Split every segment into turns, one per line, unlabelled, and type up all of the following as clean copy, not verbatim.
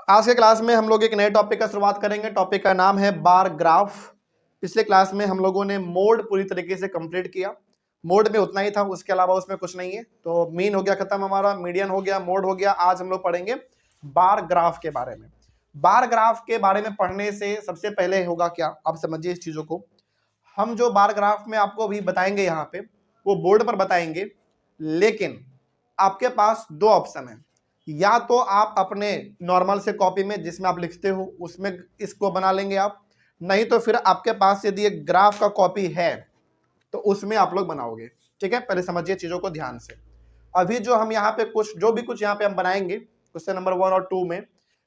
आज के क्लास में हम लोग एक नए टॉपिक का शुरुआत करेंगे। टॉपिक का नाम है बार ग्राफ। पिछले क्लास में हम लोगों ने मोड पूरी तरीके से कंप्लीट किया। मोड में उतना ही था, उसके अलावा उसमें कुछ नहीं है। तो मीन हो गया खत्म हमारा, मीडियन हो गया, मोड हो गया। आज हम लोग पढ़ेंगे बार ग्राफ के बारे में। बार ग्राफ के बारे में पढ़ने से सबसे पहले होगा क्या, आप समझिए इस चीजों को। हम जो बार ग्राफ में आपको अभी बताएंगे यहाँ पे, वो बोर्ड पर बताएंगे, लेकिन आपके पास दो ऑप्शन है। या तो आप अपने नॉर्मल से कॉपी में जिसमें आप लिखते हो उसमें इसको बना लेंगे आप, नहीं तो फिर आपके पास यदि एक ग्राफ का कॉपी है तो उसमें आप लोग बनाओगे। ठीक है, पहले समझिए चीजों को ध्यान से। अभी जो हम यहाँ पे जो भी कुछ यहाँ पे हम बनाएंगे क्वेश्चन नंबर 1 और 2 में,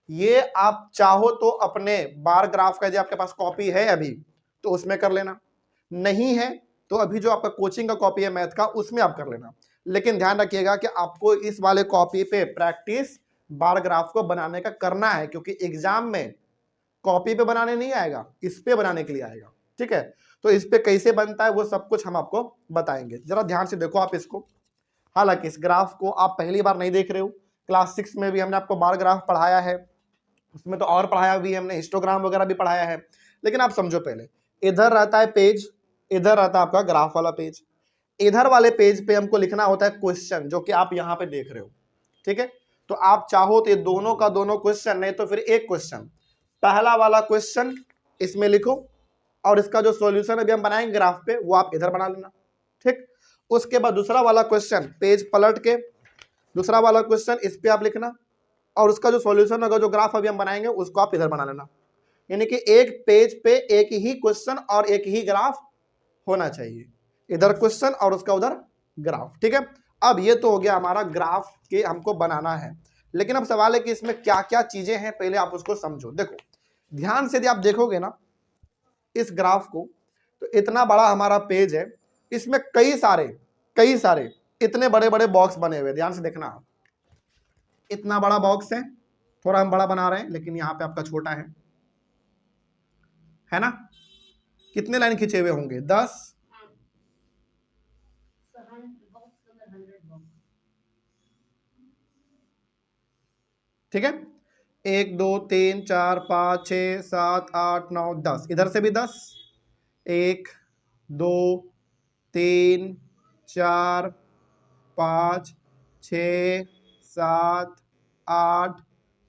ये आप चाहो तो अपने बार ग्राफ का यदि आपके पास कॉपी है अभी तो उसमें कर लेना, नहीं है तो अभी जो आपका कोचिंग का कॉपी है मैथ का उसमें आप कर लेना। लेकिन ध्यान रखिएगा कि आपको इस वाले कॉपी पे प्रैक्टिस बार ग्राफ को बनाने का करना है, क्योंकि एग्जाम में कॉपी पे बनाने नहीं आएगा, इस पे बनाने के लिए आएगा। ठीक है, तो इस पे कैसे बनता है वो सब कुछ हम आपको बताएंगे। जरा ध्यान से देखो आप इसको। हालांकि इस ग्राफ को आप पहली बार नहीं देख रहे हो, क्लास 6 में भी हमने आपको बार ग्राफ पढ़ाया है, उसमें तो और पढ़ाया भी, हमने हिस्टोग्राम वगैरह भी पढ़ाया है। लेकिन आप समझो, पहले इधर रहता है पेज, इधर रहता है आपका ग्राफ वाला पेज। इधर वाले पेज पे हमको लिखना होता है क्वेश्चन, जो कि आप यहां पे देख रहे हो। ठीक है, तो आप चाहो तो ये दोनों का दोनों क्वेश्चन, नहीं तो फिर एक क्वेश्चन, पहला वाला क्वेश्चन इसमें लिखो और इसका जो सॉल्यूशन अभी हम बनाएंगे ग्राफ पे वो आप इधर बना लेना। ठीक, उसके बाद दूसरा वाला क्वेश्चन पेज पलट के दूसरा वाला क्वेश्चन इस पे आप लिखना और उसका जो सॉल्यूशन होगा, जो ग्राफ अभी हम बनाएंगे उसको आप इधर बना लेना। यानी कि एक पेज पे एक ही क्वेश्चन और एक ही ग्राफ होना चाहिए, इधर क्वेश्चन और उसका उधर ग्राफ। ठीक है, अब ये तो हो गया हमारा ग्राफ के हमको बनाना है। लेकिन अब सवाल है कि इसमें क्या क्या चीजें हैं, पहले आप उसको समझो। देखो ध्यान से, यदि आप देखोगे ना इस ग्राफ को, तो इतना बड़ा हमारा पेज है, इसमें कई सारे इतने बड़े बड़े बॉक्स बने हुए। ध्यान से देखना, इतना बड़ा बॉक्स है, थोड़ा हम बड़ा बना रहे हैं लेकिन यहाँ पे आपका छोटा है ना। कितने लाइन खींचे हुए होंगे? 10। ठीक है, 1 2 3 4 5 6 7 8 9 10, इधर से भी 10, 1 2 3 4 5 6 7 8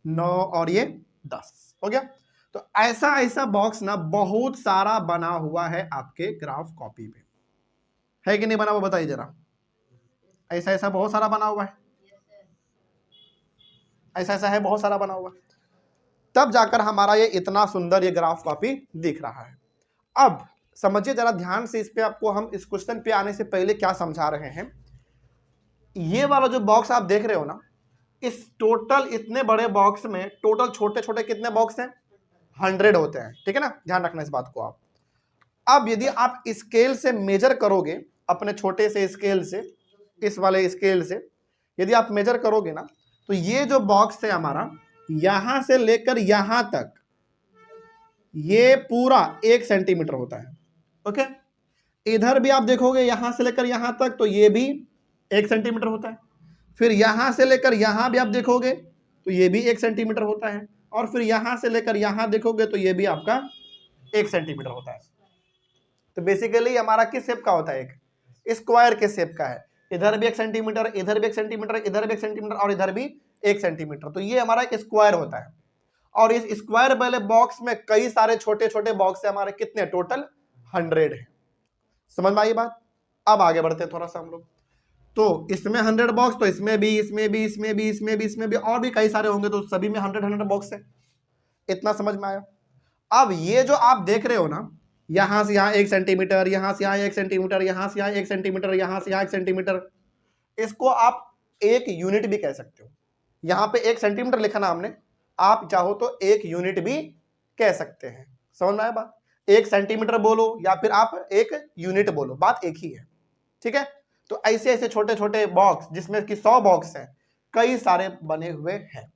9 और ये 10 हो गया। तो ऐसा ऐसा बॉक्स ना बहुत सारा बना हुआ है आपके ग्राफ कॉपी में, है कि नहीं बना हुआ? बताइए जरा। ऐसा ऐसा बहुत सारा बना हुआ है, ऐसा ऐसा है बहुत सारा बना हुआ, तब जाकर हमारा ये इतना सुंदर ये ग्राफ कॉपी दिख रहा है। अब समझिए जरा ध्यान से इस पे, आपको हम इस क्वेश्चन पे आने से पहले क्या समझा रहे हैं। ये वाला जो बॉक्स आप देख रहे हो ना, इस टोटल इतने बड़े बॉक्स में टोटल छोटे छोटे कितने बॉक्स हैं? 100 होते हैं। ठीक है ना, ध्यान रखना इस बात को आप। अब यदि आप स्केल से मेजर करोगे, अपने छोटे से स्केल से, इस वाले स्केल से यदि आप मेजर करोगे ना, तो ये जो बॉक्स है हमारा, यहां से लेकर यहां तक ये पूरा 1 सेंटीमीटर होता है। ओके, इधर भी आप देखोगे यहां से लेकर यहां तक तो ये भी 1 सेंटीमीटर होता है। फिर यहां से लेकर यहां भी आप देखोगे तो ये भी 1 सेंटीमीटर होता है, और फिर यहां से लेकर यहां देखोगे तो ये भी आपका 1 सेंटीमीटर होता है। तो बेसिकली हमारा किस शेप का होता है? एक स्क्वायर के शेप का है। इधर भी 1 सेंटीमीटर, इधर भी 1 सेंटीमीटर, इधर भी 1 सेंटीमीटर और इधर भी 1 सेंटीमीटर। तो ये हमारा एक स्क्वायर होता है। और इस स्क्वायर वाले बॉक्स में कई सारे छोटे छोटे बॉक्स है हमारे, कितने? टोटल 100 है। समझ में आई बात? अब आगे बढ़ते हैं थोड़ा सा हम लोग। तो इसमें 100 बॉक्स, तो इसमें भी, इसमें भी, इसमें भी, इसमें भी, इसमें भी और भी कई सारे होंगे, तो सभी में 100 बॉक्स है। इतना समझ में आया? अब ये जो आप देख रहे हो ना, यहां से यहां 1 सेंटीमीटर, यहां से यहां 1 सेंटीमीटर, यहां से यहां 1 सेंटीमीटर, यहां से यहां 1 सेंटीमीटर, इसको आप एक यूनिट भी कह सकते हो। यहां पे 1 सेंटीमीटर लिखा ना हमने, आप चाहो तो 1 यूनिट भी कह सकते हैं। समझ में आया बात? 1 सेंटीमीटर बोलो या फिर आप 1 यूनिट बोलो, बात एक ही है। ठीक है, तो ऐसे ऐसे छोटे छोटे बॉक्स, जिसमें कि 100 बॉक्स हैं, कई सारे बने हुए हैं।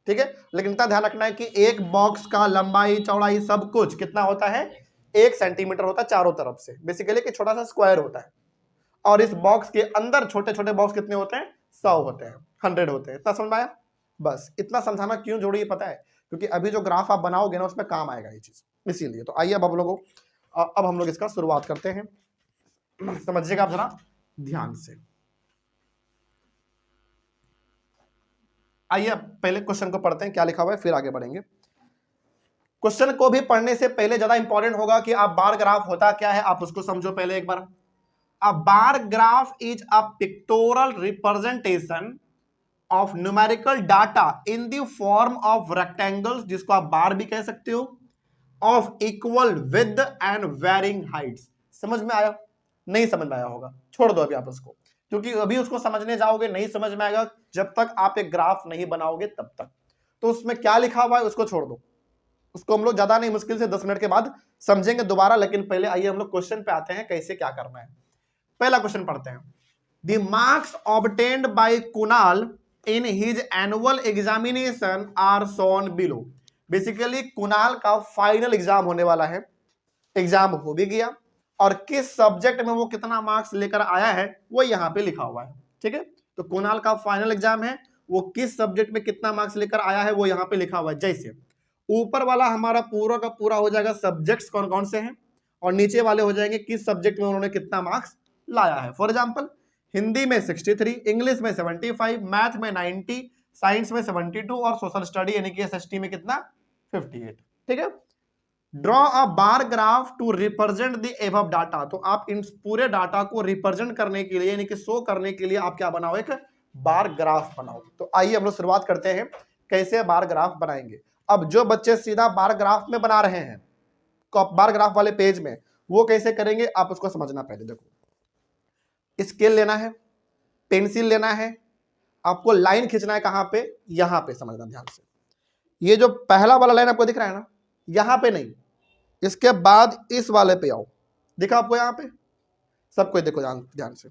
ठीक है, लेकिन इतना ध्यान रखना है कि एक बॉक्स का लंबाई चौड़ाई सब कुछ कितना होता है? 1 सेंटीमीटर होता है चारों तरफ से। बेसिकली कि छोटा सा स्क्वायर होता है, और इस बॉक्स के अंदर छोटे छोटे बॉक्स कितने होते हैं? 100 होते हैं, 100 होते हैं। इतना समझ में आया? बस इतना समझाना क्यों जरूरी है पता है? क्योंकि अभी जो ग्राफ आप बनाओगे ना उसमें काम आएगा ये चीज, इसीलिए। तो आइए अब हम लोग इसका शुरुआत करते हैं, समझिएगा आप जरा ध्यान से। आइए पहले क्वेश्चन को पढ़ते हैं, क्या लिखा हुआ है, फिर आगे बढ़ेंगे। क्वेश्चन को भी पढ़ने से पहले ज्यादा इंपॉर्टेंट होगा कि आप बार ग्राफ होता क्या है, आप उसको समझो पहले एक बार। A bar graph is a pictorial representation of numerical data in the form of rectangles, जिसको आप बार भी कह सकते हो, of equal width and varying heights. समझ में आया? नहीं समझ में आया होगा, छोड़ दो अभी आप उसको, क्योंकि अभी उसको समझने जाओगे नहीं समझ में आएगा जब तक आप एक ग्राफ नहीं बनाओगे तब तक। तो उसमें क्या लिखा हुआ है उसको छोड़ दो, उसको हम लोग ज्यादा नहीं, मुश्किल से 10 मिनट के बाद समझेंगे दोबारा। लेकिन पहले आइए हम लोग क्वेश्चन पे आते हैं, कैसे क्या करना है। पहला क्वेश्चन पढ़ते हैं। The marks obtained by Kunal in his annual examination are shown below. Basically Kunal का फाइनल एग्जाम होने वाला है, एग्जाम हो भी गया, और किस सब्जेक्ट में वो कितना मार्क्स लेकर आया है वो यहाँ पे लिखा हुआ है। ठीक है, तो कुणाल का फाइनल एग्जाम है, वो किस सब्जेक्ट में कितना मार्क्स लेकर आया है वो यहाँ पे लिखा हुआ है। जैसे ऊपर वाला हमारा पूरा का पूरा हो जाएगा सब्जेक्ट्स कौन कौन से हैं, और नीचे वाले हो जाएंगे किस सब्जेक्ट में उन्होंने कितना मार्क्स लाया है। फॉर एग्जाम्पल हिंदी में 63, इंग्लिश में 75, मैथ में 90, साइंस में 72 और सोशल स्टडी यानी कि एसएसटी में कितना 58। ठीक है, draw a bar graph to represent the above data. तो आप इन पूरे डाटा को रिप्रेजेंट करने के लिए यानी कि शो करने के लिए आप क्या बनाओ, एक बार ग्राफ बनाओ। तो आइए हम लोग शुरुआत करते हैं कैसे बार ग्राफ बनाएंगे। अब जो बच्चे सीधा बार ग्राफ में बना रहे हैं, बार ग्राफ वाले पेज में, वो कैसे करेंगे आप उसको समझना। पहले देखो, स्केल लेना है, पेंसिल लेना है, आपको लाइन खींचना है कहां पे, यहां पे, समझना ध्यान से। ये जो पहला वाला लाइन आपको दिख रहा है ना, यहां पे नहीं, इसके बाद इस वाले पे आओ, दिखा आपको यहां पे, सबको देखो ध्यान से।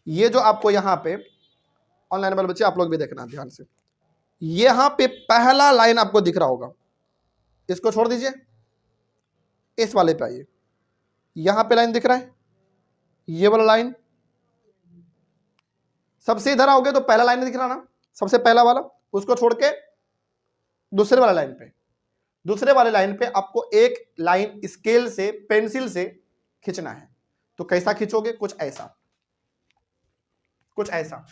ये जो आपको यहां पे ऑनलाइन वाले बच्चे आप लोग भी देखना ध्यान से, यहां पे पहला लाइन आपको दिख रहा होगा, इसको छोड़ दीजिए, इस वाले पे आइए। यहां पे लाइन दिख रहा है, ये वाला लाइन सबसे इधर आओगे तो पहला लाइन दिख रहा ना, सबसे पहला वाला, उसको छोड़ के दूसरे वाला लाइन पे, दूसरे वाले लाइन पे आपको एक लाइन स्केल से पेंसिल से खींचना है। तो कैसा खींचोगे, कुछ ऐसा, कुछ ऐसा।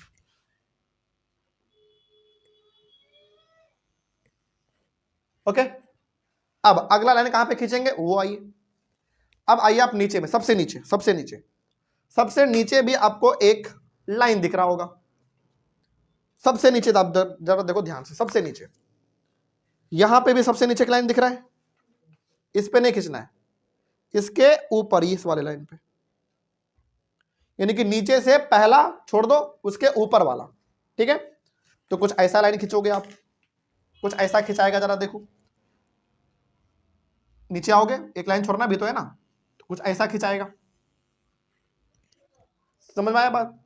ओके, अब अगला लाइन कहां पे खींचेंगे वो आइए। अब आइए आप नीचे में, सबसे नीचे, सबसे नीचे, सबसे नीचे भी आपको एक लाइन दिख रहा होगा, सबसे नीचे आप जरा देखो ध्यान से, सबसे नीचे, यहां पे भी सबसे नीचे एक लाइन दिख रहा है, इस पे नहीं खींचना है, इसके ऊपर, इस वाले लाइन पे, यानी कि नीचे से पहला छोड़ दो, उसके ऊपर वाला। ठीक है, तो कुछ ऐसा लाइन खींचोगे आप, कुछ ऐसा खिंचाएगा, जरा देखो, नीचे आओगे, एक लाइन छोड़ना भी तो है ना, तो कुछ ऐसा खिंचाएगा। समझ में आया बात?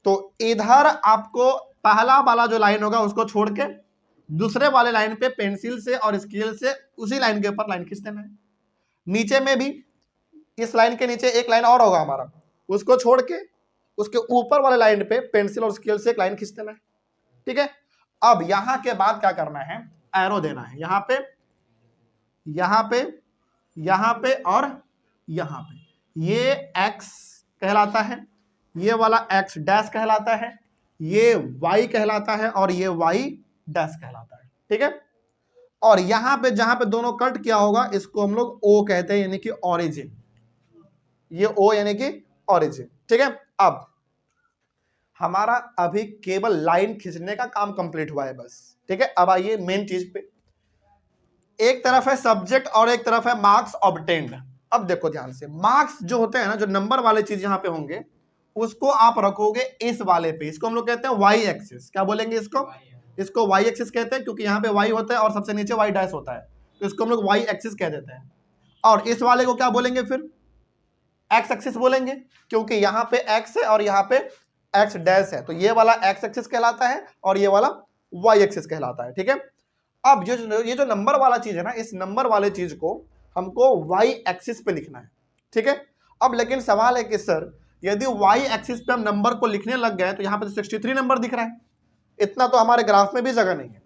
तो इधर आपको पहला वाला जो लाइन होगा उसको छोड़ के दूसरे वाले लाइन पे पेंसिल से और स्केल से उसी लाइन के ऊपर लाइन खींच देना है। नीचे में भी इस लाइन के नीचे एक लाइन और होगा हमारा, उसको छोड़ के उसके ऊपर वाले लाइन पे पेंसिल और स्केल से एक लाइन खींच देना है। ठीक है, अब यहां के बाद क्या करना है, एरो देना है, यहां पे, यहां पे, यहां पे और यहां पे। ये एक्स कहलाता है, ये वाला एक्स डैश कहलाता है, ये वाई कहलाता है और ये वाई डैश कहलाता है। ठीक है, और यहां पे जहां पे दोनों कट किया होगा इसको हम लोग ओ कहते हैं, यानी कि ऑरिजिन, ये ओ यानी कि ऑरिजिन। ठीक है, अब हमारा अभी केवल लाइन खींचने का काम कंप्लीट हुआ है बस। ठीक है, अब आइए मेन चीज पे। एक तरफ है सब्जेक्ट और एक तरफ है मार्क्स ऑब्टेन्ड। अब देखो ध्यान से, मार्क्स जो होते हैं ना, जो नंबर वाले चीज यहां पे होंगे, उसको आप रखोगे इस वाले पे, इसको हम लोग कहते हैं वाई एक्सिस। क्या बोलेंगे इसको? इसको वाई एक्सिस कहते हैं, क्योंकि यहाँ पे वाई होता है और सबसे नीचे वाई डैश होता है, तो इसको हम लोग वाई एक्सिस कह देते हैं। और इस वाले को क्या बोलेंगे फिर? एक्स एक्सिस बोलेंगे, क्योंकि यहाँ पे एक्स है और यहाँ पे एक्स डैश है, तो ये वाला एक्स एक्सिस कहलाता है और ये वाला वाई एक्सिस कहलाता है। ठीक है, अब ये जो नंबर वाला चीज है ना, इस नंबर वाले चीज को हमको वाई एक्सिस पे लिखना है। ठीक है, अब लेकिन सवाल है कि सर यदि वाई एक्सिस पे हम नंबर को लिखने लग गए तो यहाँ पे तो 63 नंबर दिख रहा है, इतना तो हमारे ग्राफ में भी जगह नहीं है,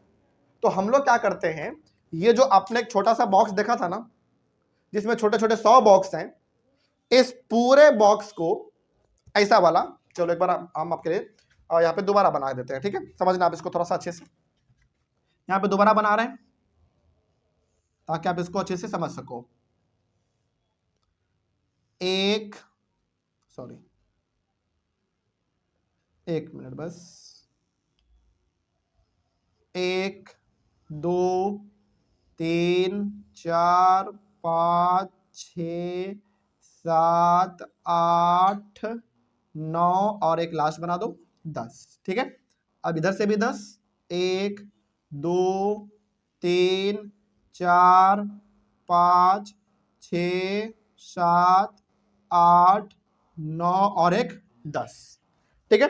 तो हम लोग क्या करते हैं, ये जो आपने एक छोटा सा बॉक्स देखा था ना, जिसमें छोटे छोटे 100 बॉक्स हैं, इस पूरे बॉक्स को ऐसा वाला, चलो एक बार हम आपके लिए यहाँ पे दोबारा बना देते हैं, ठीक है, समझना आप इसको थोड़ा सा अच्छे से, यहाँ पे दोबारा बना रहे हैं ताकि आप इसको अच्छे से समझ सको। एक मिनट बस, 1 2 3 4 5 6 7 8 9 और एक लास्ट बना दो 10, ठीक है। अब इधर से भी 10, 1 2 3 4 5 6 7 8 9 और एक 10, ठीक है,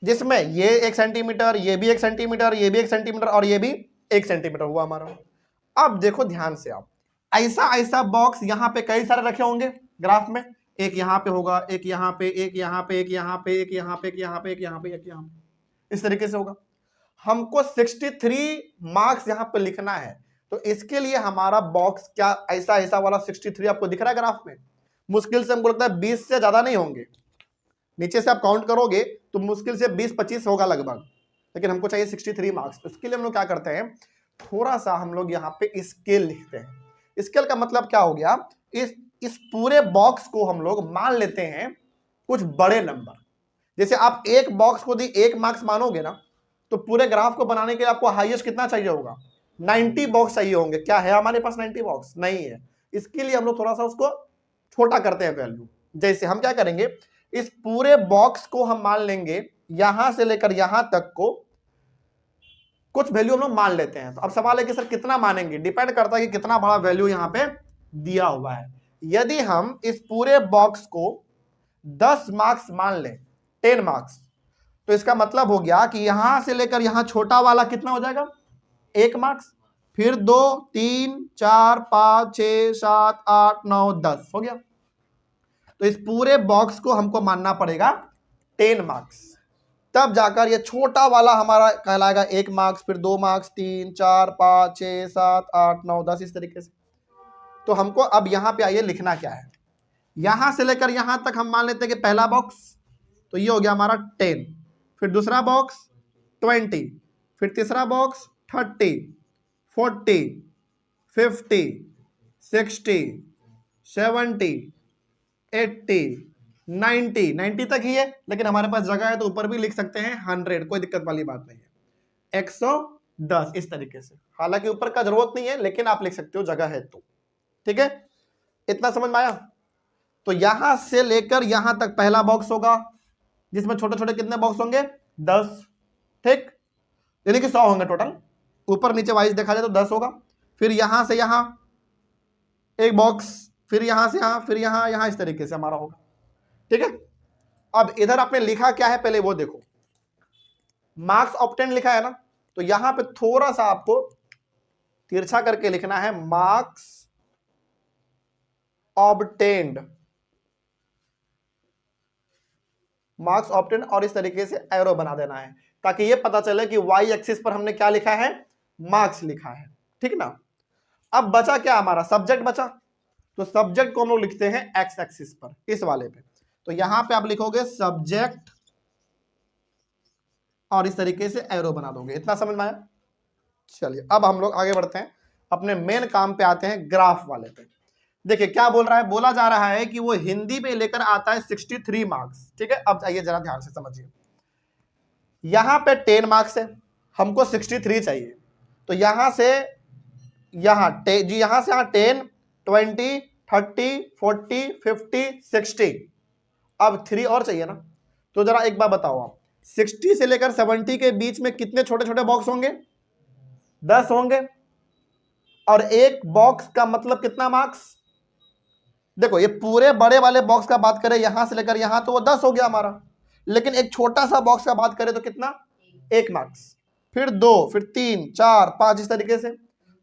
जिसमें ये 1 सेंटीमीटर, ये भी 1 सेंटीमीटर, ये भी 1 सेंटीमीटर और ये भी 1 सेंटीमीटर हुआ हमारा। अब देखो ध्यान से आप, ऐसा बॉक्स यहां पे कई सारे रखे होंगे ग्राफ में, एक यहां पे होगा, एक यहां पे, एक यहां पे, एक यहां पे, एक यहां पे, एक यहां पे, एक यहां पे, एक यहां पे, इस तरीके से होगा। हमको 63 मार्क्स यहां पे लिखना है, तो इसके लिए हमारा बॉक्स क्या ऐसा वाला 63 आपको दिख रहा है ग्राफ में? मुश्किल से हमको लगता है 20 से ज्यादा नहीं होंगे, नीचे से आप काउंट करोगे तो मुश्किल से 20-25 होगा लगभग, लेकिन हमको चाहिए 63 मार्क्स। तो इसके लिए हम लोग क्या करते हैं, थोड़ा सा हम लोग यहाँ पे स्केल लिखते हैं। स्केल का मतलब क्या हो गया, इस पूरे बॉक्स को हम लोग मान लेते हैं कुछ बड़े नंबर। जैसे आप एक बॉक्स को दी 1 मार्क्स मानोगे ना, तो पूरे ग्राफ को बनाने के लिए आपको हाईएस्ट कितना चाहिए होगा, 90 बॉक्स चाहिए होंगे। क्या है हमारे पास 90 बॉक्स? नहीं है। इसके लिए हम लोग थोड़ा सा उसको छोटा करते हैं वैल्यू। जैसे हम क्या करेंगे, इस पूरे बॉक्स को हम मान लेंगे यहां से लेकर यहां तक को कुछ वैल्यू हम लोग मान लेते हैं। तो अब सवाल है कि सर कितना मानेंगे, डिपेंड करता है कि कितना बड़ा वैल्यू यहां पे दिया हुआ है। यदि हम इस पूरे बॉक्स को 10 मार्क्स मान लें, 10 मार्क्स, तो इसका मतलब हो गया कि यहां से लेकर यहां छोटा वाला कितना हो जाएगा, 1 मार्क्स, फिर 2 3 4 5 6 7 8 9 10 हो गया। तो इस पूरे बॉक्स को हमको मानना पड़ेगा 10 मार्क्स, तब जाकर ये छोटा वाला हमारा कहलाएगा 1 मार्क्स, फिर 2 मार्क्स, 3 4 5 6 7 8 9 10 इस तरीके से। तो हमको अब यहां पे आइए लिखना क्या है, यहां से लेकर यहां तक हम मान लेते हैं कि पहला बॉक्स, तो ये हो गया हमारा 10, फिर दूसरा बॉक्स 20, फिर तीसरा बॉक्स 30 40 50 60 70 80 90 तक ही है, लेकिन हमारे पास जगह है तो ऊपर भी लिख सकते हैं 100, कोई दिक्कत वाली बात नहीं है, 110 इस तरीके से। हालांकि ऊपर का जरूरत नहीं है, लेकिन आप लिख सकते हो जगह है तो, ठीक है। इतना समझ में आया? तो यहां से लेकर यहां तक पहला बॉक्स होगा, जिसमें छोटे छोटे कितने बॉक्स होंगे, 10, ठीक, यानी कि 100 होंगे टोटल, ऊपर नीचे वाइज देखा जाए तो 10 होगा। फिर यहां से यहां एक बॉक्स, फिर यहां से यहां, फिर यहां यहां, इस तरीके से हमारा होगा, ठीक है। अब इधर आपने लिखा क्या है पहले वो देखो, मार्क्स ऑब्टेन लिखा है ना, तो यहां पे थोड़ा सा आपको तिरछा करके लिखना है, मार्क्स ऑब्टेन्ड, मार्क्स ऑब्टेन्ड, और इस तरीके से एरो बना देना है ताकि ये पता चले कि वाई एक्सिस पर हमने क्या लिखा है, मार्क्स लिखा है, ठीक ना। अब बचा क्या हमारा, सब्जेक्ट बचा, तो सब्जेक्ट को हम लोग लिखते हैं एक्स एक्सिस पर, इस वाले पे। तो यहां पे आप लिखोगे सब्जेक्ट और इस तरीके से एरो बना दोगे। इतना समझ में आया? चलिए अब हम लोग आगे बढ़ते हैं, अपने मेन काम पे आते हैं, ग्राफ वाले पे। देखिए क्या बोल रहा है, बोला जा रहा है कि वो हिंदी पे लेकर आता है 63 मार्क्स, ठीक है। अब आइए जरा ध्यान से समझिए, यहां पे 10 मार्क्स है, हमको 63 चाहिए, तो यहां से यहां जी, यहां से यहां 10 20 30 40 50 60, अब 3 और चाहिए ना। तो जरा एक बार बताओ आप, 60 से लेकर 70 के बीच में कितने छोटे छोटे बॉक्स होंगे, 10 होंगे, और एक बॉक्स का मतलब कितना मार्क्स। देखो ये पूरे बड़े वाले बॉक्स का बात करें यहां से लेकर यहां, तो वो 10 हो गया हमारा, लेकिन एक छोटा सा बॉक्स का बात करें तो कितना, 1 मार्क्स, फिर 2, फिर 3 4 5 इस तरीके से।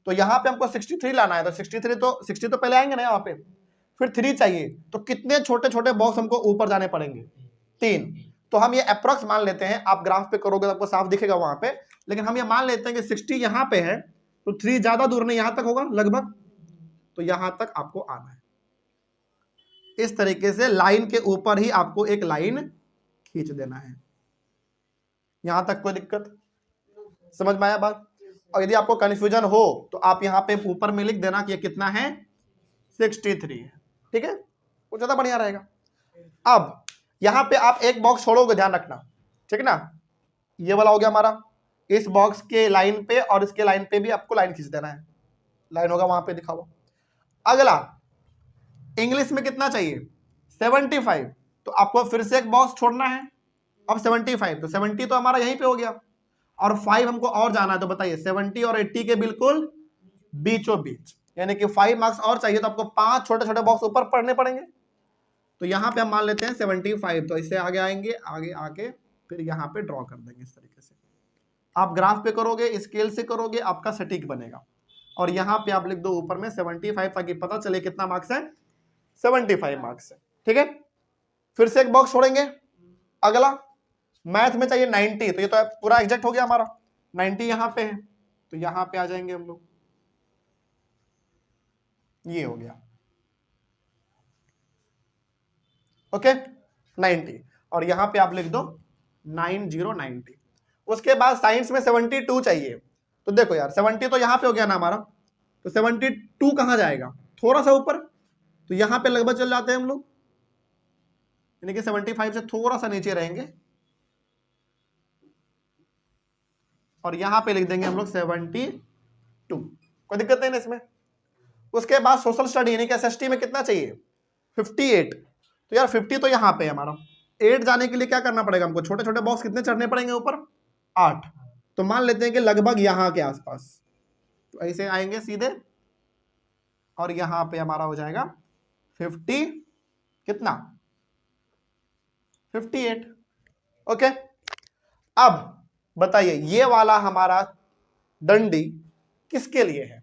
तो यहां पे हमको 63 लाना है, तो 60 तो पहले आएंगे ना यहाँ पे, फिर 3 चाहिए, तो कितने छोटे छोटे बॉक्स हमको ऊपर जाने पड़ेंगे, 3। तो हम ये अप्रोक्स मान लेते हैं, आप ग्राफ पे करोगे तो आपको साफ दिखेगा वहां पे, लेकिन हम ये मान लेते हैं कि 60 यहां पे है, तो 3 ज्यादा दूर नहीं, यहां तक होगा लगभग, तो यहां तक आपको आना है। इस तरीके से लाइन के ऊपर ही आपको एक लाइन खींच देना है। यहां तक कोई दिक्कत? समझ में आया बात? और यदि आपको कंफ्यूजन हो तो आप यहाँ पे ऊपर में लिख देना कि ये कितना है, 63 है। ठीक है, वो ज्यादा बढ़िया रहेगा। अब यहाँ पे आप एक बॉक्स छोड़ोगे, ध्यान रखना, ठीक है ना, ये वाला हो गया हमारा, इस बॉक्स के लाइन पे और इसके लाइन पे भी आपको लाइन खींच देना है, लाइन होगा वहां पे दिखा हुआ। अगला इंग्लिश में कितना चाहिए, 75, तो आपको फिर से एक बॉक्स छोड़ना है। अब 75, तो 70 तो हमारा यहीं पे हो गया, और 5 हमको और जाना है, तो बताइए 70 और 80 के बिल्कुल बीचों बीच, यानी कि 5 मार्क्स और चाहिए, तो आपको 5 छोटे छोटे बॉक्स ऊपर पढ़ने पड़ेंगे। तो यहाँ पे हम मान लेते हैं 75, तो इससे आगे आएंगे, आगे आके फिर यहाँ पे ड्रॉ कर देंगे इस तरीके से। आप ग्राफ पे करोगे, स्केल से करोगे, आपका सटीक बनेगा। और यहाँ पे आप लिख दो ऊपर में 75, ताकि पता चले कितना मार्क्स है, 75 मार्क्स है। ठीक है, फिर से एक बॉक्स छोड़ेंगे। अगला मैथ में चाहिए 90, तो ये तो पूरा एग्जैक्ट हो गया हमारा, 90 यहाँ पे है, तो यहाँ पे आ जाएंगे हम लोग, ये हो गया ओके 90, और यहाँ पे आप लिख दो 9090। उसके बाद साइंस में 72 चाहिए, तो देखो यार 70 तो यहाँ पे हो गया ना हमारा, तो 72 कहाँ जाएगा, थोड़ा सा ऊपर, तो यहाँ पे लगभग चल जाते हैं हम लोग, यानी कि 75 से थोड़ा सा नीचे रहेंगे, और यहाँ पे लिख देंगे हम लोग 72, कोई दिक्कत नहीं ना इसमें। उसके बाद सोशल स्टडी यानी कि एसएसटी में कितना चाहिए, 58, तो यार 50 तो यहाँ पे है हमारा, 8 जाने के लिए क्या करना पड़ेगा हमको, छोटे छोटे बॉक्स कितने चढ़ने पड़ेंगे ऊपर, 8, तो मान लेते हैं कि लगभग यहाँ के आसपास, तो ऐसे आएंगे सीधे, और यहाँ पे हमारा हो जाएगा 50 कितना, 58। ओके, अब बताइए ये वाला हमारा डंडी किसके लिए है,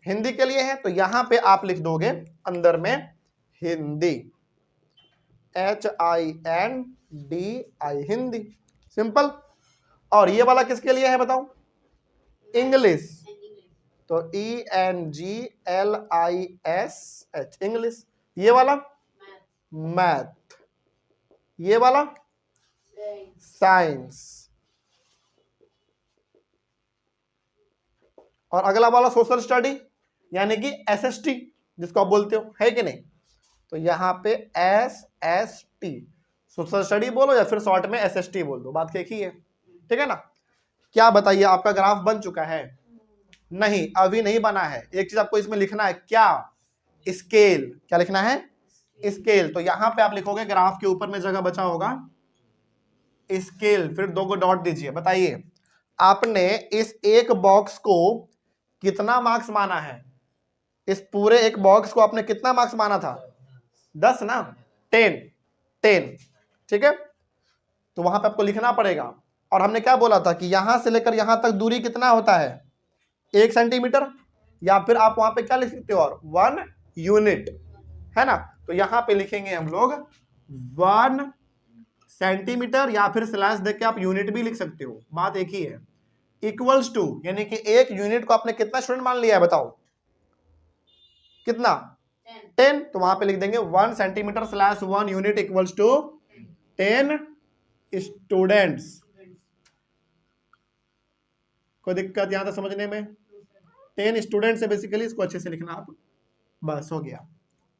हिंदी के लिए है, तो यहां पे आप लिख दोगे अंदर में हिंदी, HINDI, हिंदी, सिंपल। और ये वाला किसके लिए है बताओ, इंग्लिश, तो ENGLISH, इंग्लिश। ये वाला मैथ, ये वाला साइंस, और अगला वाला सोशल स्टडी यानी कि SST जिसको आप बोलते हो, है कि नहीं, तो यहाँ पे SST, सोशल स्टडी बोलो या फिर शॉर्ट में SST बोल दो, बात एक ही है। ठीक है ना, क्या बताइए आपका ग्राफ बन चुका है, नहीं अभी नहीं बना है। एक चीज आपको इसमें लिखना है, क्या, स्केल, क्या लिखना है, स्केल। तो यहां पे आप लिखोगे, ग्राफ के ऊपर में जगह बचा होगा स्केल, फिर 2 को डॉट दीजिए। बताइए आपने इस एक बॉक्स को कितना मार्क्स माना है, इस पूरे एक बॉक्स को आपने कितना मार्क्स माना था, 10 ना, 10, ठीक है, तो वहां पे आपको लिखना पड़ेगा। और हमने क्या बोला था कि यहां से लेकर यहां तक दूरी कितना होता है, 1 सेंटीमीटर, या फिर आप वहां पे क्या लिख सकते हो, और 1 यूनिट, है ना, तो यहां पे लिखेंगे हम लोग 1 सेंटीमीटर, या फिर स्लैश देख के आप यूनिट भी लिख सकते हो, बात एक ही है। इक्वल्स टू, यानी कि एक यूनिट को आपने कितना स्टूडेंट मान लिया है बताओ, कितना, 10, तो वहां पे लिख देंगे 1 centimetre slash 1 unit equals to 10 students. कोई दिक्कत यहां तक समझने में, 10 स्टूडेंट्स है बेसिकली, इसको अच्छे से लिखना आप, बस हो गया।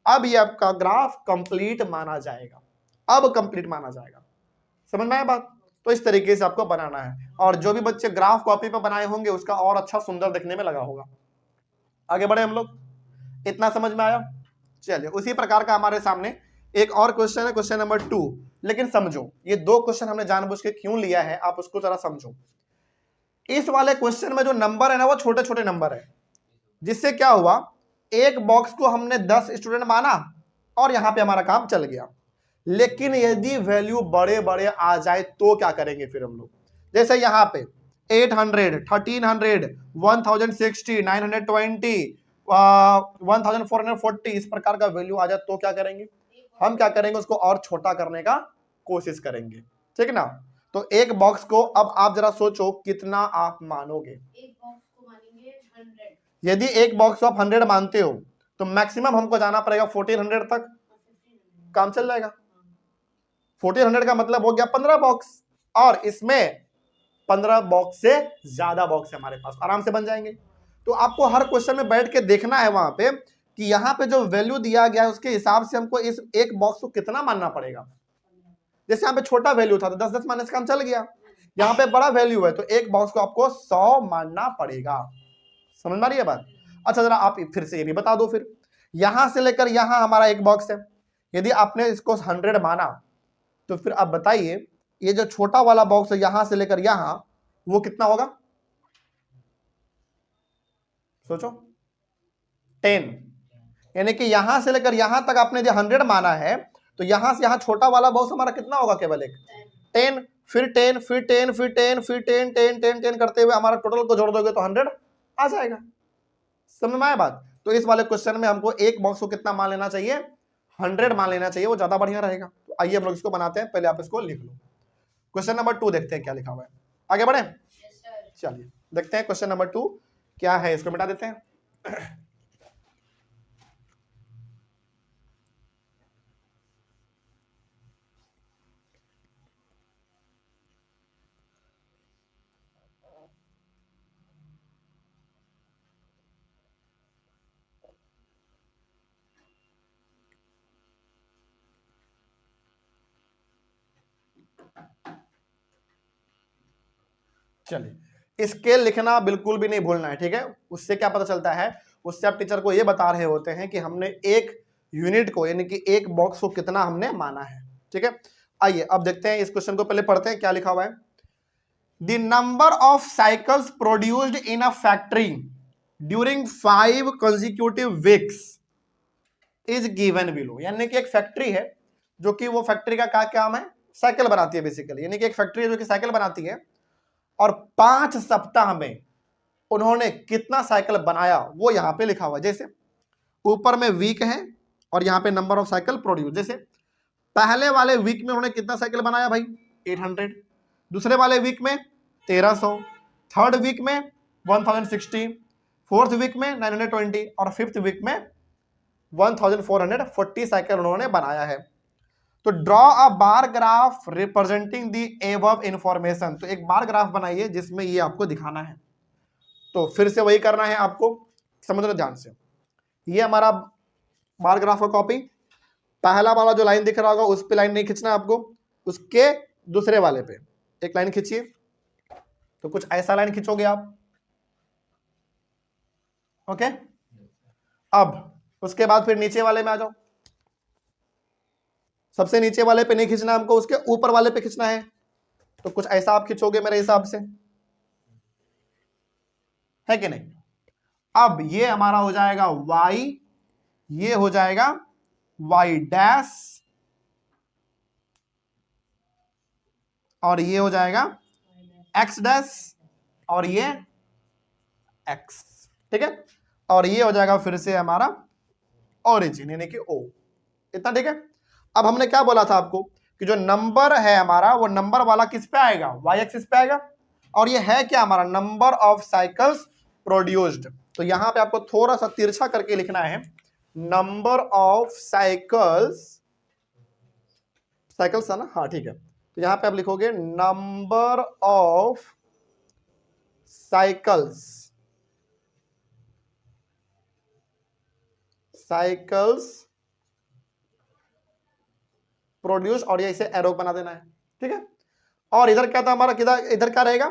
अब ये आपका ग्राफ कंप्लीट माना जाएगा, अब कंप्लीट माना जाएगा, समझ में आया बात। तो इस तरीके से आपको बनाना है, और जो भी बच्चे ग्राफ कॉपी पे बनाए होंगे उसका और अच्छा सुंदर दिखने में लगा होगा। आगे बढ़े हम लोग, इतना समझ में आया। चलिए उसी प्रकार का हमारे सामने एक और क्वेश्चन है, क्वेश्चन नंबर 2, लेकिन समझो ये 2 क्वेश्चन हमने जानबूझ के क्यों लिया है, आप उसको जरा समझो। इस वाले क्वेश्चन में जो नंबर है ना, वो छोटे छोटे नंबर है, जिससे क्या हुआ, एक बॉक्स को हमने 10 स्टूडेंट माना और यहां पे हमारा काम चल गया। लेकिन यदि वैल्यू बड़े बड़े आ जाए तो क्या करेंगे फिर हम लोग, जैसे यहाँ पे 800, 1300, 1060, 920, 1440, इस प्रकार का वैल्यू आ जाए तो क्या करेंगे, हम क्या करेंगे, उसको और छोटा करने का कोशिश करेंगे, ठीक ना। तो एक बॉक्स को अब आप जरा सोचो कितना आप मानोगे।
एक बॉक्स को मानेंगे 100।
यदि एक बॉक्स को आप 100 मानते हो तो मैक्सिमम हमको जाना पड़ेगा 1400 तक, काम चल जाएगा। 1400 का मतलब हो गया 15 बॉक्स, और इसमें 15 बॉक्स से ज्यादा बॉक्स हमारे पास आराम से बन जाएंगे। तो आपको हर क्वेश्चन में बैठ के देखना है वहां पे कि यहाँ पे जो वैल्यू दिया गया है उसके हिसाब से हमको इस एक बॉक्स को कितना मानना पड़ेगा। जैसे यहाँ पे छोटा वैल्यू था तो 10-10 मानने से काम चल गया, यहाँ पे बड़ा वैल्यू है तो एक बॉक्स को आपको 100 मानना पड़ेगा। समझ में आ रही है बात। अच्छा जरा आप फिर से ये भी बता दो, फिर यहां से लेकर यहां हमारा एक बॉक्स है, यदि आपने इसको 100 माना तो फिर आप बताइए ये जो छोटा वाला बॉक्स है यहां से लेकर यहां वो कितना होगा, सोचो। 10, यानी कि यहां से लेकर यहां तक आपने जो 100 माना है तो यहां से यहां छोटा वाला बॉक्स हमारा कितना होगा, केवल एक 10, फिर 10, फिर 10, फिर 10, फिर 10, 10, 10, 10 करते हुए हमारा टोटल को जोड़ दोगे तो 100 आ जाएगा। समझ में आया बात। तो इस वाले क्वेश्चन में हमको एक बॉक्स को कितना मान लेना चाहिए, 100 मान लेना चाहिए, वो ज्यादा बढ़िया रहेगा। तो आइए हम लोग इसको बनाते हैं, पहले आप इसको लिख लो। क्वेश्चन नंबर 2 देखते हैं क्या लिखा हुआ है, आगे बढ़े। चलिए देखते हैं क्वेश्चन नंबर 2 क्या है, इसको मिटा देते हैं। चलिए स्केल लिखना बिल्कुल भी नहीं भूलना है, ठीक है। उससे क्या पता चलता है, उससे आप टीचर को ये बता रहे होते हैं कि हमने एक यूनिट को यानी कि एक बॉक्स को कितना हमने माना है, ठीक है। आइए अब देखते हैं इस क्वेश्चन को, पहले पढ़ते हैं क्या लिखा हुआ है। The number of cycles produced in a factory during 5 consecutive weeks is given below. यानी कि एक फैक्ट्री है जो कि वो फैक्ट्री का क्या काम है, साइकिल बनाती है बेसिकली, यानी कि एक फैक्ट्री है जो कि साइकिल बनाती है और 5 सप्ताह में उन्होंने कितना साइकिल बनाया वो यहां पे लिखा हुआ है। जैसे ऊपर में वीक है और यहां पे नंबर ऑफ साइकिल प्रोड्यूस, जैसे पहले वाले वीक में उन्होंने कितना साइकिल बनाया भाई 800, दूसरे वाले वीक में 1300, थर्ड वीक में 1060, फोर्थ वीक में 920 और फिफ्थ वीक में 1440 साइकिल उन्होंने बनाया है। तो draw a bar graph representing the above information. तो एक बार ग्राफ बनाइए जिसमें ये आपको दिखाना है। तो फिर से वही करना है आपको, समझ लो ध्यान से। ये हमारा बार ग्राफ का कॉपी, पहला वाला जो लाइन दिख रहा होगा उस पे लाइन नहीं खींचना आपको, उसके दूसरे वाले पे एक लाइन खींचिए। तो कुछ ऐसा लाइन खींचोगे आप, ओके। अब उसके बाद फिर नीचे वाले में आ जाओ, सबसे नीचे वाले पे नहीं खींचना हमको, उसके ऊपर वाले पे खींचना है। तो कुछ ऐसा आप खींचोगे मेरे हिसाब से, है कि नहीं। अब ये हमारा हो जाएगा y, ये हो जाएगा y डैश और ये हो जाएगा x डैश और ये x, ठीक है। और ये हो जाएगा फिर से हमारा ओरिजिन यानी कि o, इतना ठीक है। अब हमने क्या बोला था आपको कि जो नंबर है हमारा वो नंबर वाला किस पे आएगा, y एक्सिस पे आएगा। और ये है क्या हमारा नंबर ऑफ साइकिल्स प्रोड्यूस्ड। तो यहां पे आपको थोड़ा सा तिरछा करके लिखना है, नंबर ऑफ साइकिल्स, साइकिल्स है ना, हाँ ठीक है। तो यहां पे आप लिखोगे number of cycles, cycles produce, और ये इसे एरो बना देना है, ठीक है। और इधर क्या था हमारा, किधर इधर क्या रहेगा,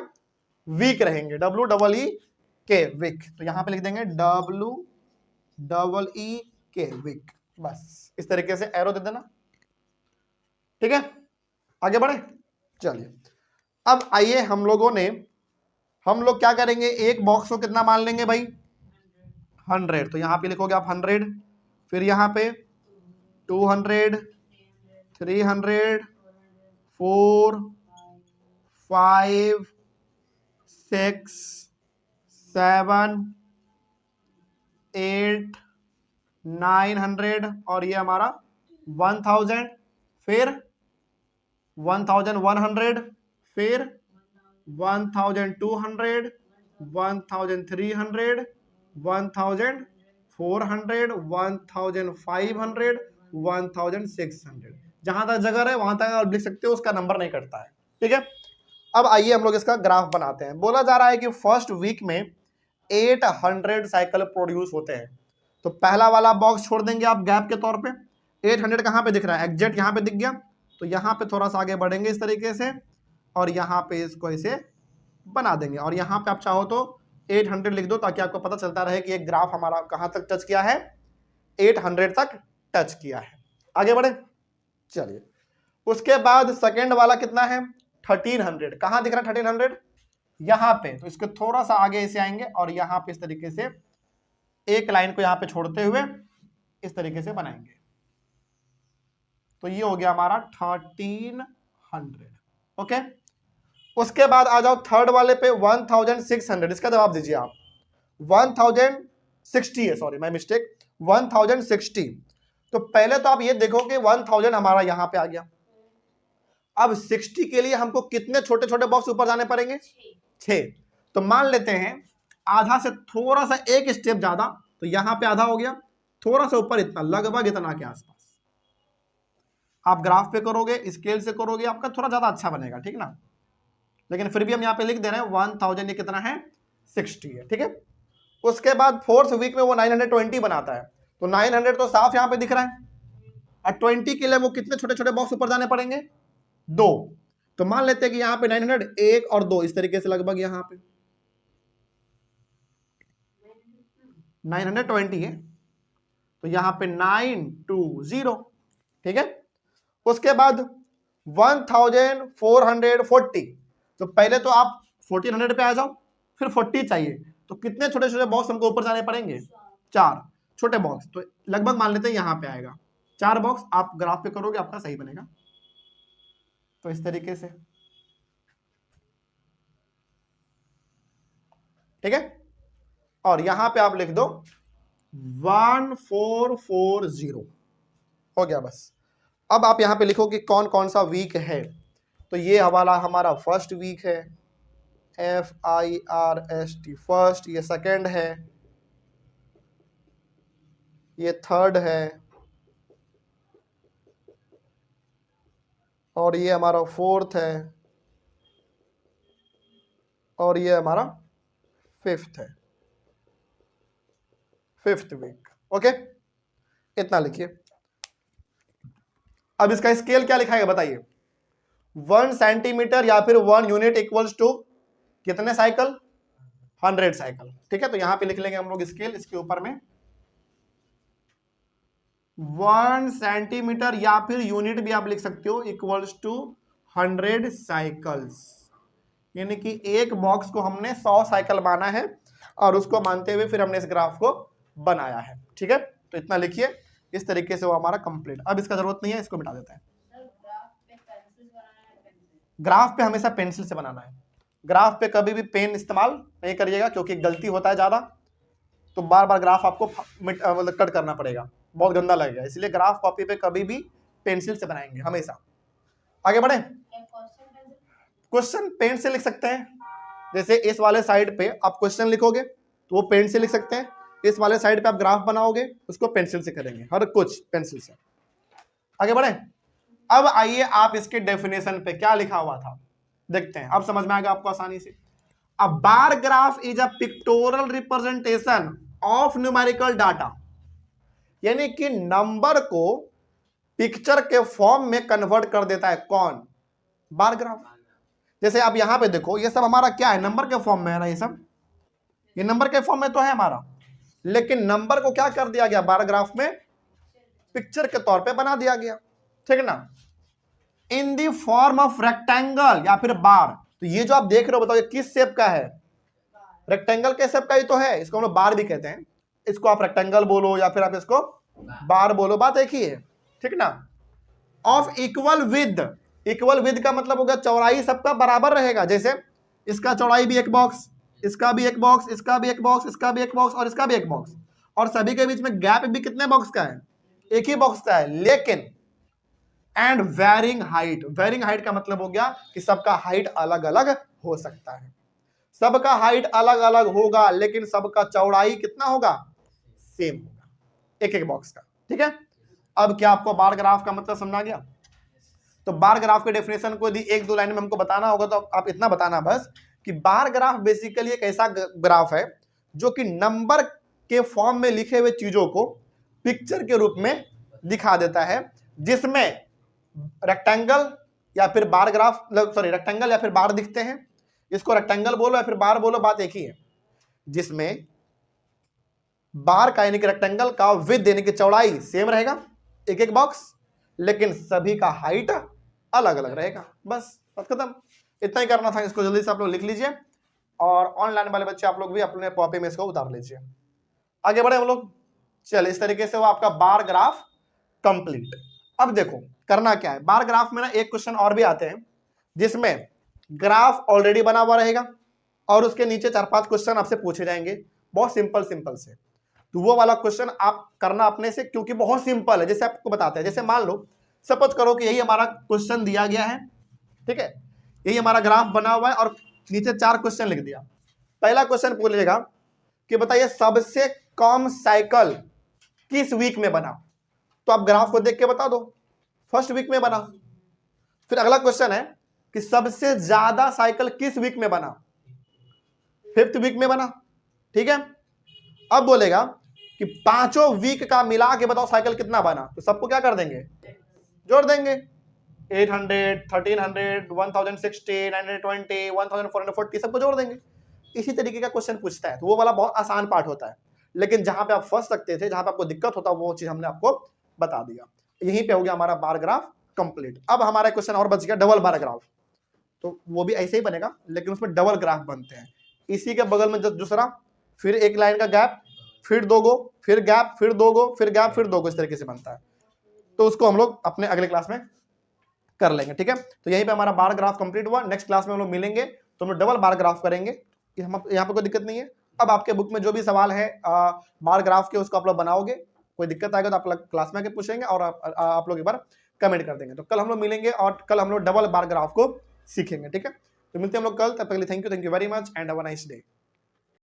वीक रहेंगे, WEE वीक। तो यहां पे लिख देंगे WEE वीक, बस इस तरीके से एरो दे देना, ठीक है। आगे बढ़े, चलिए अब आइए हम लोग क्या करेंगे, एक बॉक्स को कितना मान लेंगे भाई 100। तो यहां पे लिखोगे आप 100, फिर यहां पे 200, 300, 4, 5, 6, 7, 8, 900 और ये हमारा 1000, फिर 1100, फिर 1200, 1300, 1400, 1500, 1600, जहां तक जगह है वहां तक आप लिख सकते हो, उसका नंबर नहीं कटता है। ठीक है, अब आइए हम लोग इसका ग्राफ बनाते हैं। बोला जा रहा है कि फर्स्ट वीक में 800 साइकिल प्रोड्यूस होते हैं, तो पहला वाला बॉक्स छोड़ देंगे आप गैप के तौर पे। 800 कहां पे दिख रहा है, एग्जैक्ट यहां पे दिख गया, तो यहां पे थोड़ा सा आगे बढ़ेंगे इस तरीके से, और यहां पे इसको ऐसे बना देंगे, और यहां पे आप चाहो तो 800 लिख दो, ताकि आपको पता चलता रहे कि ये ग्राफ हमारा कहां तक टच किया है, 800 तक टच किया है। आगे बढ़े, चलिए। उसके बाद सेकेंड वाला कितना है, 1300, कहां दिख रहा है 1300, यहां पे, तो इसको थोड़ा सा आगे ऐसे आएंगे, और यहां पे इस तरीके से एक लाइन को यहां पे छोड़ते हुए इस तरीके से बनाएंगे, तो ये हो गया हमारा 1300। ओके, उसके बाद आ जाओ थर्ड वाले पे 1600, इसका जवाब दीजिए आप। 1060 है, सॉरी माय मिस्टेक, 1060। तो पहले तो आप ये देखो कि 1000 हमारा यहां पे आ गया। अब 60 के लिए हमको कितने छोटे छोटे बॉक्स ऊपर जाने पड़ेंगे, 6। तो मान लेते हैं आधा से थोड़ा सा एक स्टेप ज्यादा, तो यहां पे आधा हो गया, थोड़ा सा ऊपर इतना, लगभग इतना के आसपास। आप ग्राफ पे करोगे, स्केल से करोगे, आपका थोड़ा ज्यादा अच्छा बनेगा, ठीक ना, लेकिन फिर भी हम यहाँ पे लिख दे रहे हैं 1000, ये कितना है, 60 है। ठीक है, उसके बाद फोर्थ वीक में वो 920 बनाता है, तो 900 तो साफ यहाँ पे दिख रहा है, और 20 के लिए वो कितने छोटे छोटे बॉक्स ऊपर जाने पड़ेंगे, 2। तो मान लेते हैं कि यहाँ पे 900, 1 और 2, इस तरीके से लगभग यहाँ पे 920 है, तो यहाँ पे 920। ठीक है, उसके बाद 1440, तो पहले तो आप 1400 पे आ जाओ, फिर 40 चाहिए, तो कितने छोटे छोटे बॉक्स हमको ऊपर जाने पड़ेंगे, 4 छोटे बॉक्स, तो लगभग मान लेते हैं यहां पे आएगा 4 बॉक्स। आप ग्राफ पे करोगे आपका सही बनेगा, तो इस तरीके से। ठीक है, और यहां पे आप लिख दो 1440, हो गया बस। अब आप यहां पे लिखो कि कौन कौन सा वीक है, तो ये वाला हमारा फर्स्ट वीक है, FIRST फर्स्ट, ये सेकेंड है, ये थर्ड है, और ये हमारा फोर्थ है, और ये हमारा फिफ्थ है, फिफ्थ वीक। ओके, इतना लिखिए। अब इसका स्केल क्या लिखा है बताइए, 1 सेंटीमीटर या फिर 1 यूनिट इक्वल्स टू कितने साइकिल, 100 साइकिल। ठीक है, तो यहां पे लिख लेंगे हम लोग स्केल, इसके ऊपर में 1 सेंटीमीटर या फिर यूनिट भी आप लिख सकते हो, इक्वल्स टू 100 साइकिल्स, यानी कि एक बॉक्स को हमने 100 साइकिल माना है, और उसको मानते हुए फिर हमने इस ग्राफ को बनाया है। ठीक है, तो इतना लिखिए, इस तरीके से वो हमारा कंप्लीट। अब इसका जरूरत नहीं है, इसको मिटा देते हैं। ग्राफ पे हमेशा पेंसिल से बनाना है, ग्राफ पे कभी भी पेन इस्तेमाल नहीं करिएगा, क्योंकि गलती होता है ज्यादा, तो बार बार ग्राफ आपको मतलब कट करना पड़ेगा, बहुत गंदा लगेगा, इसलिए ग्राफ कॉपी पे कभी भी पेंसिल से बनाएंगे हमेशा। आगे बढ़े, क्वेश्चन पेन से लिख सकते हैं, जैसे इस वाले साइड पे आप क्वेश्चन लिखोगे तो वो पेन से लिख सकते हैं, इस वाले साइड पे आप ग्राफ बनाओगे उसको पेंसिल से करेंगे, हर कुछ पेंसिल से। आगे बढ़े, अब आइए आप इसके डेफिनेशन पे क्या लिखा हुआ था देखते हैं, अब समझ में आएगा आपको आसानी से। A bar graph is a pictorial representation of numerical data, यानी कि नंबर को पिक्चर के फॉर्म में कन्वर्ट कर देता है, कौन, बार ग्राफ। जैसे आप यहां पे देखो, ये सब हमारा क्या है, नंबर के फॉर्म में है ना, ये सब ये नंबर के फॉर्म में तो है हमारा, लेकिन नंबर को क्या कर दिया गया, बार ग्राफ में पिक्चर के तौर पे बना दिया गया। ठीक है ना, इन दी फॉर्म ऑफ रेक्टेंगल या फिर बार। तो ये जो आप देख रहे हो बताओ ये किस शेप का है, रेक्टेंगल के शेप का ही तो है, इसको हम लोग बार भी कहते हैं, इसको आप रेक्टेंगल बोलो या फिर आप इसको बार बोलो, बात एक ही है। ठीक ना, of equal with, equal with का मतलब होगा चौड़ाई सबका बराबर रहेगा, जैसे इसका चौड़ाई भी एक बॉक्स, इसका भी एक बॉक्स, इसका भी एक बॉक्स, इसका भी एक बॉक्स, और इसका भी एक बॉक्स, और सभी के बीच में गैप भी कितने बॉक्स का है, एक ही बॉक्स का है। लेकिन and varying height. Varying height का मतलब हो गया कि सबका हाइट अलग अलग हो सकता है, सबका हाइट अलग अलग होगा लेकिन सबका चौड़ाई कितना होगा, सेम होगा, एक एक बॉक्स का। ठीक है, अब क्या आपको बार ग्राफ का मतलब समझ आ गया? तो बार ग्राफ के डेफिनेशन को यदि एक दो लाइन में हमको बताना होगा तो आप इतना बताना बस कि बार ग्राफ बेसिकली एक ऐसा ग्राफ है जो कि नंबर के फॉर्म में लिखे हुए चीजों को पिक्चर के रूप में दिखा देता है, जिसमें रेक्टेंगल या फिर बार ग्राफ, सॉरी रेक्टेंगल या फिर बार दिखते हैं। इसको रेक्टेंगल बोलो या फिर बार बोलो, बात एक ही है। जिसमें बार का यानी कि रेक्टेंगल का विड्थ यानी कि चौड़ाई सेम रहेगा एक एक बॉक्स, लेकिन सभी का हाइट अलग अलग रहेगा। बस बात खत्म, इतना ही करना था। इसको जल्दी से आप लोग लिख लीजिए और ऑनलाइन वाले बच्चे आप लोग भी अपने कॉपी में इसको उतार लीजिए। आगे बढ़े हम लोग। चलिए, इस तरीके से वो आपका बार ग्राफ कंप्लीट। अब देखो करना क्या है, बार ग्राफ में ना एक क्वेश्चन और भी आते हैं जिसमें ग्राफ ऑलरेडी बना हुआ रहेगा और उसके नीचे 4-5 क्वेश्चन आपसे पूछे जाएंगे, बहुत सिंपल सिंपल से। तो वो वाला क्वेश्चन आप करना अपने से, क्योंकि बहुत सिंपल है। जैसे आपको बताते हैं, जैसे मान लो सपोज करो कि यही हमारा क्वेश्चन दिया गया है, ठीक है, यही हमारा ग्राफ बना हुआ है और नीचे 4 क्वेश्चन लिख दिया। पहला क्वेश्चन पूछेगा कि बताइए सबसे कम साइकिल किस वीक में बना, तो आप ग्राफ को देख के बता दो फर्स्ट वीक में बना। फिर अगला क्वेश्चन है कि सबसे ज्यादा साइकिल किस वीक में बना, 5th वीक में बना। ठीक है, अब बोलेगा कि 5 वीक का मिला के बताओ साइकिल कितना बना, तो सबको क्या कर देंगे, जोड़ देंगे। 800, 1300, 1060, 920, 1440 सबको जोड़ देंगे। इसी तरीके का क्वेश्चन पूछता है, तो वो वाला बहुत आसान पार्ट होता है, लेकिन जहां पे आप फंस सकते थे, जहां पे आपको दिक्कत होता वो चीज हमने आपको बता दिया। यहीं पे हो गया हमारा बार ग्राफ कंप्लीट। अब हमारा क्वेश्चन और बच गया डबल बार ग्राफ, तो वो भी ऐसे ही बनेगा लेकिन उसमें डबल ग्राफ बनते हैं। इसी के बगल में दूसरा, फिर एक लाइन का गैप, फिर 2 गो, फिर गैप, फिर 2 गो, फिर गैप, फिर 2 गो, इस तरीके से बनता है। तो उसको हम लोग अपने अगले क्लास में कर लेंगे। ठीक है, तो यहीं पे हमारा बार ग्राफ कंप्लीट हुआ। नेक्स्ट क्लास में हम लोग मिलेंगे तो हम लोग डबल बार ग्राफ करेंगे। यहाँ पे कोई दिक्कत नहीं है। अब आपके बुक में जो भी सवाल है बार ग्राफ के, उसको आप लोग बनाओगे, कोई दिक्कत आएगा तो आप लोग क्लास में आके पूछेंगे और आप लोग एक बार कमेंट कर देंगे। तो कल हम लोग मिलेंगे और कल हम लोग डबल बार ग्राफ को सीखेंगे। ठीक है, तो मिलते हैं हम लोग कल, तब तक के लिए thank you very much and have a nice day.